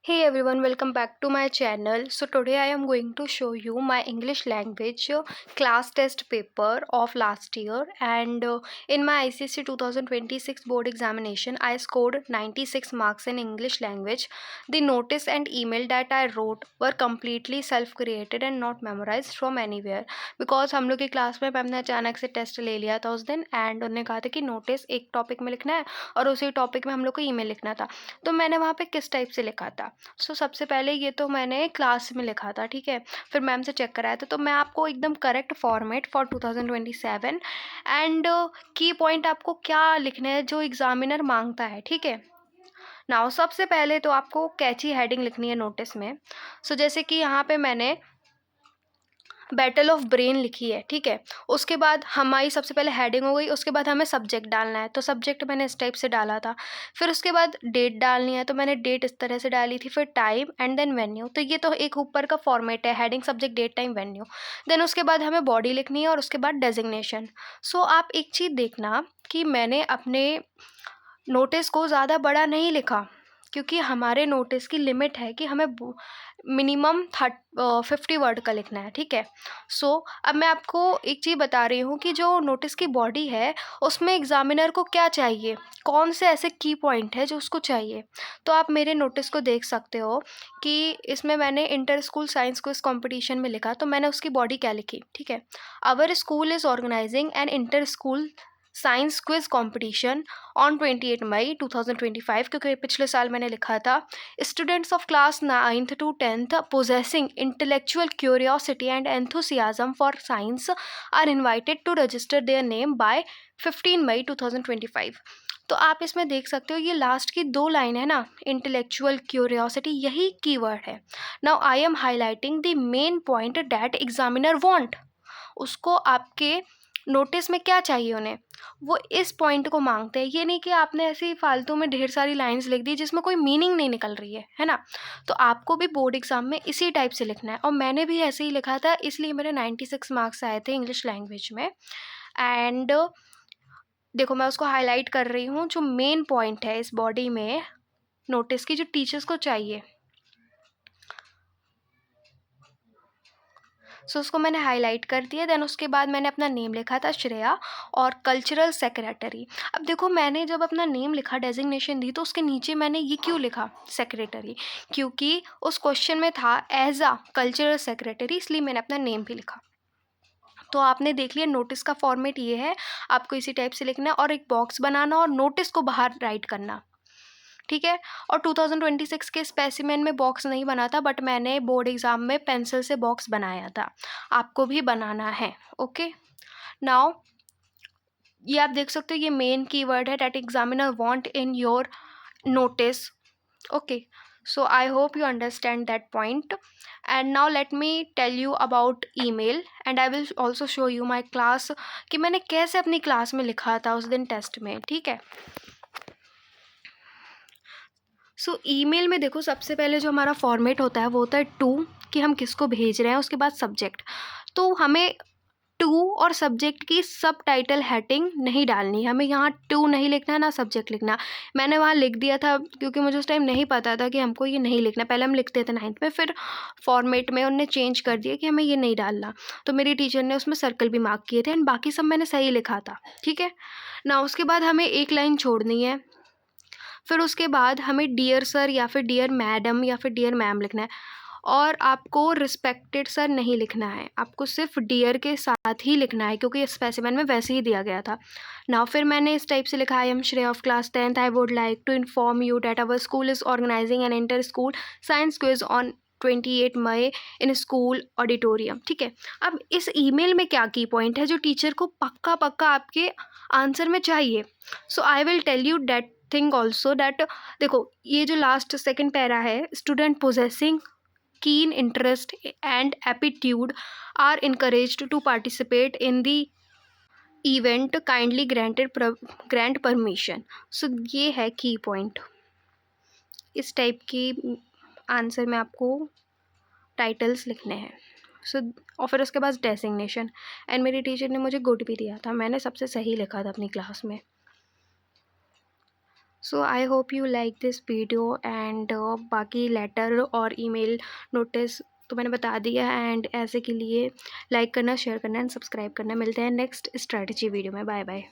Hey everyone, welcome back to my channel. So today I am going to show you my English language class test paper of last year, and in my ICSE 2026 board examination I scored 96 marks in English language. The notice and email that I wrote were completely self created and not memorized from anywhere, because हम लोग की class में ma'am ने अचानक से test ले लिया था उस दिन, एंड उन्होंने कहा था कि नोटिस एक टॉपिक में लिखना है और उसी टॉपिक में हम लोग को ईमेल लिखना था। तो मैंने वहाँ पे किस टाइप से लिखा था, सबसे पहले ये तो मैंने क्लास में लिखा था, ठीक है। फिर मैम से चेक कराया था, तो मैं आपको एकदम करेक्ट फॉर्मेट फॉर 2027 एंड की पॉइंट आपको क्या लिखने हैं जो एग्जामिनर मांगता है, ठीक है। नाउ सबसे पहले तो आपको कैची हेडिंग लिखनी है नोटिस में। जैसे कि यहाँ पे मैंने बैटल ऑफ ब्रेन लिखी है, ठीक है। उसके बाद हमारी सबसे पहले हेडिंग हो गई, उसके बाद हमें सब्जेक्ट डालना है, तो सब्जेक्ट मैंने इस टाइप से डाला था। फिर उसके बाद डेट डालनी है, तो मैंने डेट इस तरह से डाली थी। फिर टाइम एंड देन वेन्यू, तो ये तो एक ऊपर का फॉर्मेट है, heading subject date time venue. Then उसके बाद हमें बॉडी लिखनी है और उसके बाद डेजिग्नेशन। आप एक चीज़ देखना कि मैंने अपने नोटिस को ज़्यादा बड़ा नहीं लिखा, क्योंकि हमारे नोटिस की लिमिट है कि हमें मिनिमम 50 वर्ड का लिखना है, ठीक है। अब मैं आपको एक चीज़ बता रही हूँ कि जो नोटिस की बॉडी है उसमें एग्जामिनर को क्या चाहिए, कौन से ऐसे की पॉइंट है जो उसको चाहिए। तो आप मेरे नोटिस को देख सकते हो कि इसमें मैंने inter school science quiz competition में लिखा, तो मैंने उसकी बॉडी क्या लिखी, ठीक है। Our school is organising an inter school science quiz competition on 28 May 2025, क्योंकि पिछले साल मैंने लिखा था students of class 9th to 10th possessing intellectual curiosity and enthusiasm for science are invited to register their name by 15 मई 2025। तो आप इसमें देख सकते हो ये लास्ट की दो लाइन है ना, इंटेलेक्चुअल क्यूरियोसिटी, यही कीवर्ड है। Now I am highlighting the main point that examiner want. उसको आपके नोटिस में क्या चाहिए उन्हें, वो इस पॉइंट को मांगते हैं। ये नहीं कि आपने ऐसे ही फालतू में ढेर सारी लाइंस लिख दी जिसमें कोई मीनिंग नहीं निकल रही है ना। तो आपको भी बोर्ड एग्जाम में इसी टाइप से लिखना है, और मैंने भी ऐसे ही लिखा था, इसलिए मेरे 96 मार्क्स आए थे इंग्लिश लैंग्वेज में। एंड देखो मैं उसको हाईलाइट कर रही हूँ, जो मेन पॉइंट है इस बॉडी में नोटिस की, जो टीचर्स को चाहिए। उसको मैंने हाईलाइट कर दिया। देन उसके बाद मैंने अपना नेम लिखा था श्रेया, और कल्चरल सेक्रेटरी। अब देखो मैंने जब अपना नेम लिखा, डेजिग्नेशन दी, तो उसके नीचे मैंने ये क्यों लिखा सेक्रेटरी, क्योंकि उस क्वेश्चन में था एज अ कल्चरल सेक्रेटरी, इसलिए मैंने अपना नेम भी लिखा। तो आपने देख लिया नोटिस का फॉर्मेट ये है, आपको इसी टाइप से लिखना है और एक बॉक्स बनाना और नोटिस को बाहर राइट करना, ठीक है। और 2026 के स्पेसिमेन में बॉक्स नहीं बना था, बट मैंने बोर्ड एग्ज़ाम में पेंसिल से बॉक्स बनाया था, आपको भी बनाना है, ओके। नाउ ये आप देख सकते हो, ये मेन कीवर्ड है that examiner want in your notice, okay. I hope you understand that point. And now let me tell you about email, and I will also show you my class कि मैंने कैसे अपनी class में लिखा था उस दिन टेस्ट में, ठीक है। ईमेल में देखो सबसे पहले जो हमारा फॉर्मेट होता है वो होता है टू, कि हम किसको भेज रहे हैं, उसके बाद सब्जेक्ट। तो हमें टू और सब्जेक्ट की सब टाइटल हेडिंग नहीं डालनी है, हमें यहाँ टू नहीं लिखना है ना सब्जेक्ट लिखना। मैंने वहाँ लिख दिया था क्योंकि मुझे उस टाइम नहीं पता था कि हमको ये नहीं लिखना। पहले हम लिखते थे 9th में, फिर फॉर्मेट में उनने चेंज कर दिया कि हमें ये नहीं डालना, तो मेरी टीचर ने उसमें सर्कल भी मार्क किए थे, एंड बाकी सब मैंने सही लिखा था, ठीक है ना। उसके बाद हमें एक लाइन छोड़नी है, फिर उसके बाद हमें डियर सर या फिर डियर मैडम या फिर डियर मैम लिखना है, और आपको रिस्पेक्टेड सर नहीं लिखना है, आपको सिर्फ डियर के साथ ही लिखना है, क्योंकि स्पेसिमेन में वैसे ही दिया गया था ना। फिर मैंने इस टाइप से लिखा, I am Shreya of class 10th, I would like to inform you that our school is organising an inter school science quiz on 28 May in school auditorium, ठीक है। अब इस ईमेल में क्या की पॉइंट है जो टीचर को पक्का पक्का आपके आंसर में चाहिए। I will tell you that thing also that, देखो ये जो लास्ट सेकेंड पैरा है, student possessing keen interest and aptitude are encouraged to participate in the event, kindly grant permission। ये है की पॉइंट। इस टाइप की आंसर में आपको टाइटल्स लिखने हैं। और फिर उसके बाद डेजिग्नेशन, एंड मेरी टीचर ने मुझे गुड भी दिया था, मैंने सबसे सही लिखा था अपनी क्लास में। So I hope you like this video and बाकी लेटर और ईमेल नोटिस तो मैंने बता दिया है, एंड ऐसे के लिए लाइक करना, शेयर करना एंड सब्सक्राइब करना। मिलते हैं नेक्स्ट स्ट्रैटेजी वीडियो में। Bye bye.